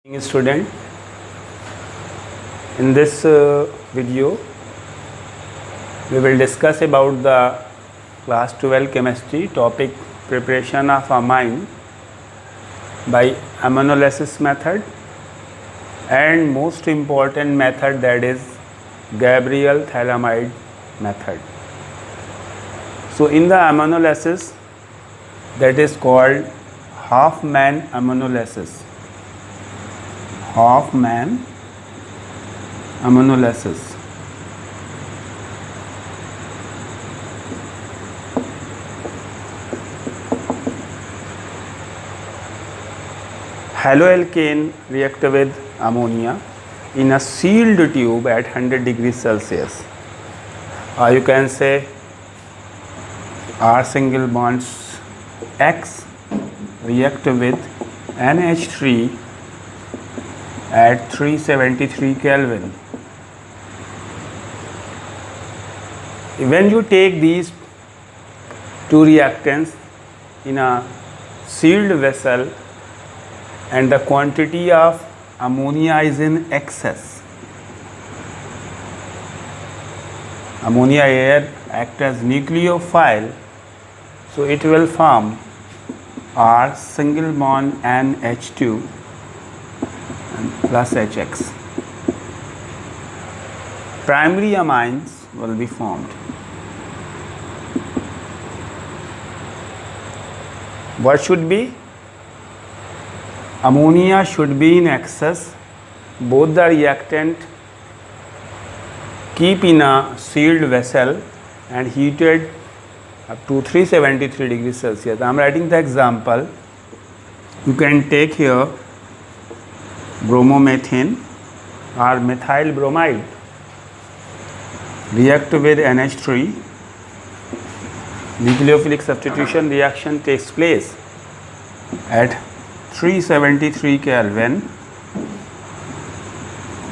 Student, in this video we will discuss about the class 12 chemistry topic preparation of amine by aminolysis method and most important method, that is Gabriel-Thalamide method. So in the aminolysis, that is called Hofmann aminolysis. Hofmann aminolysis. Haloalkane react with ammonia in a sealed tube at 100 degrees Celsius. You can say R single bonds X react with NH3 at 373 Kelvin. When you take these two reactants in a sealed vessel and the quantity of ammonia is in excess, ammonia air act as nucleophile, so it will form R single bond NH2 plus HX. Primary amines will be formed. What should be? Ammonia should be in excess. Both the reactant keep in a sealed vessel and heated up to 373 degrees Celsius. I am writing the example. You can take here bromomethane or methyl bromide react with NH3. Nucleophilic substitution reaction takes place at 373 Kelvin.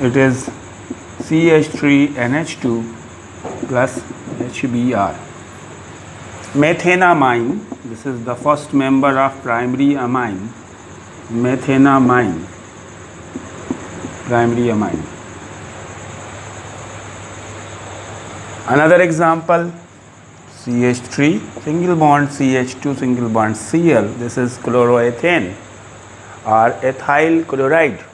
It is CH3NH2 plus HBr. Methanamine, this is the first member of primary amine. Methanamine, primary amine. Another example, CH3 single bond CH2 single bond Cl, this is chloroethane or ethyl chloride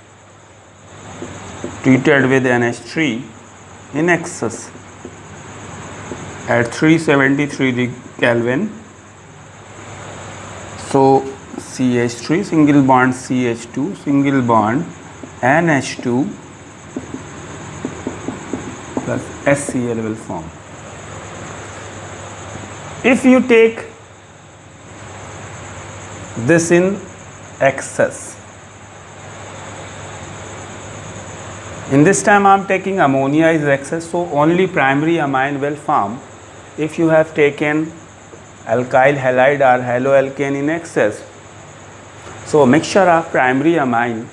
treated with NH3 in excess at 373 Kelvin. So CH3 single bond CH2 single bond NH2 plus HCl will form. If you take this in excess, in this time I am taking ammonia is excess, so only primary amine will form. If you have taken alkyl halide or haloalkane in excess, so mixture of primary amine,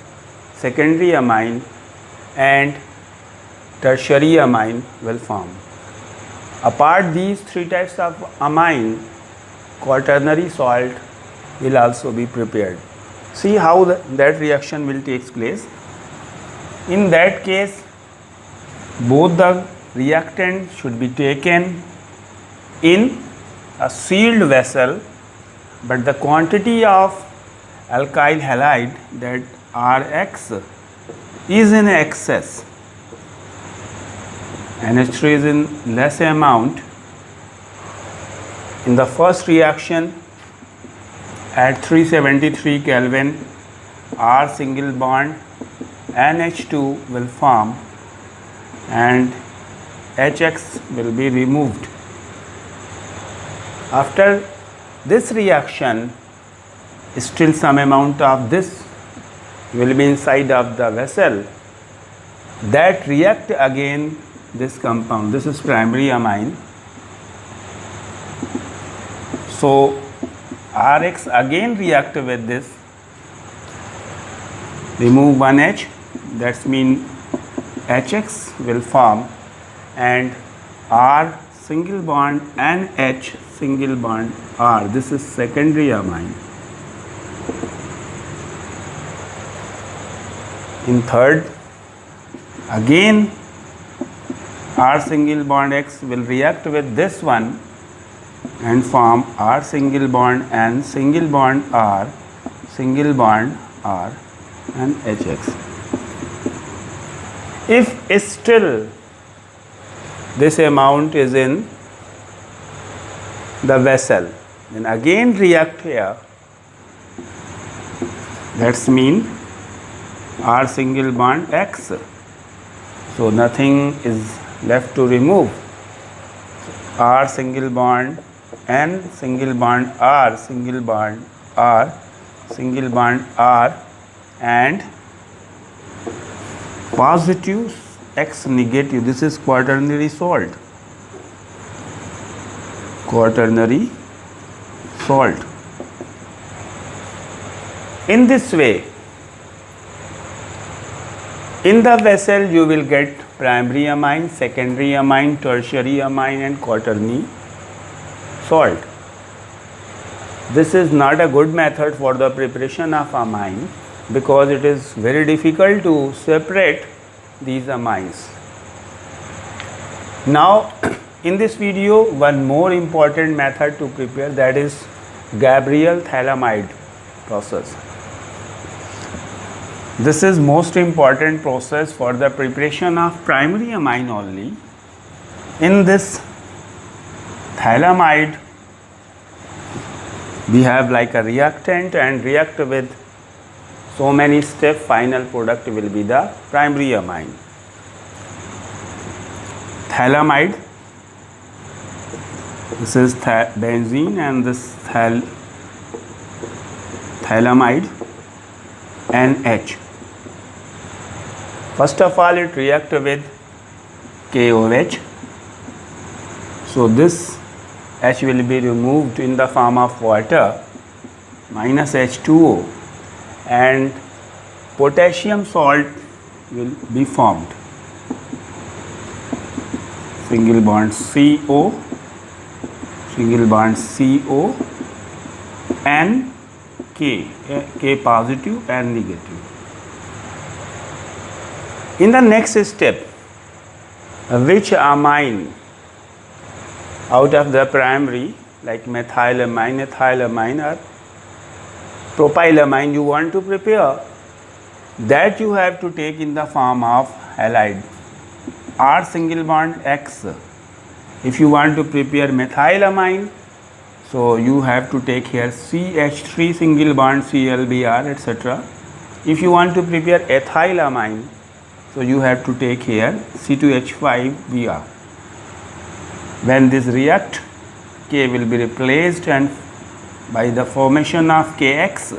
secondary amine and tertiary amine will form. Apart these three types of amine, quaternary salt will also be prepared. See how that reaction will take place. In that case, both the reactant should be taken in a sealed vessel, but the quantity of alkyl halide, that Rx, is in excess. NH3 is in less amount. In the first reaction at 373 Kelvin, R single bond NH2 will form and HX will be removed. After this reaction, still some amount of this will be inside of the vessel that react again this compound. This is primary amine. So Rx again react with this, remove one H, that means HX will form and R single bond and H single bond R. This is secondary amine. In third, again R single bond X will react with this one and form R single bond N single bond R single bond R and HX. If still this amount is in the vessel, then again react here. That's mean R single bond X. So nothing is left to remove. R single bond N single bond R single bond R single bond R and positive X negative. This is quaternary salt. Quaternary salt. In this way, in the vessel you will get primary amine, secondary amine, tertiary amine and quaternary salt. This is not a good method for the preparation of amine because it is very difficult to separate these amines. Now in this video, one more important method to prepare, that is Gabriel-Thalamide process. This is most important process for the preparation of primary amine only. In this thalamide, we have like a reactant and react with so many steps, final product will be the primary amine. Thalamide, this is benzene and this thalamide NH. First of all, it reacts with KOH. So this H will be removed in the form of water minus H2O and potassium salt will be formed. Single bond CO, single bond CO and K positive and negative. In the next step, which amine out of the primary like methylamine, ethylamine or propylamine you want to prepare, that you have to take in the form of halide R single bond X. If you want to prepare methylamine, so you have to take here CH3 single bond ClBr etc. If you want to prepare ethylamine, so you have to take here C2H5Br. When this react, K will be replaced and by the formation of KX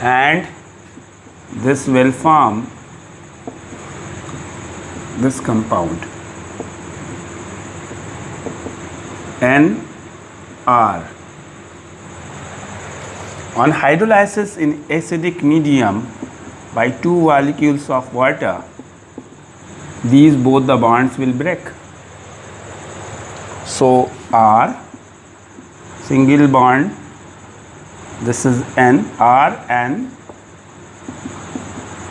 and this will form this compound NR. On hydrolysis in acidic medium by 2 molecules of water, these both the bonds will break. So R single bond, this is N, R and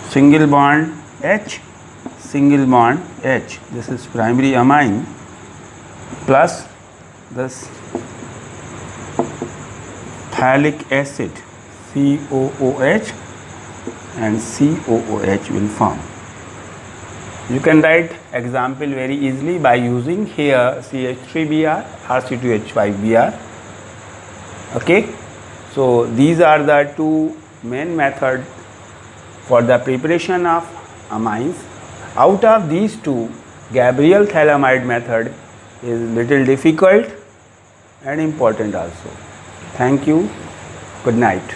single bond H, single bond H, this is primary amine plus this phthalic acid COOH and COOH will form. You can write example very easily by using here CH3Br or C2H5Br. Okay, so these are the two main methods for the preparation of amines. Out of these two, Gabriel-Thalamide method is little difficult and important also. Thank you. Good night.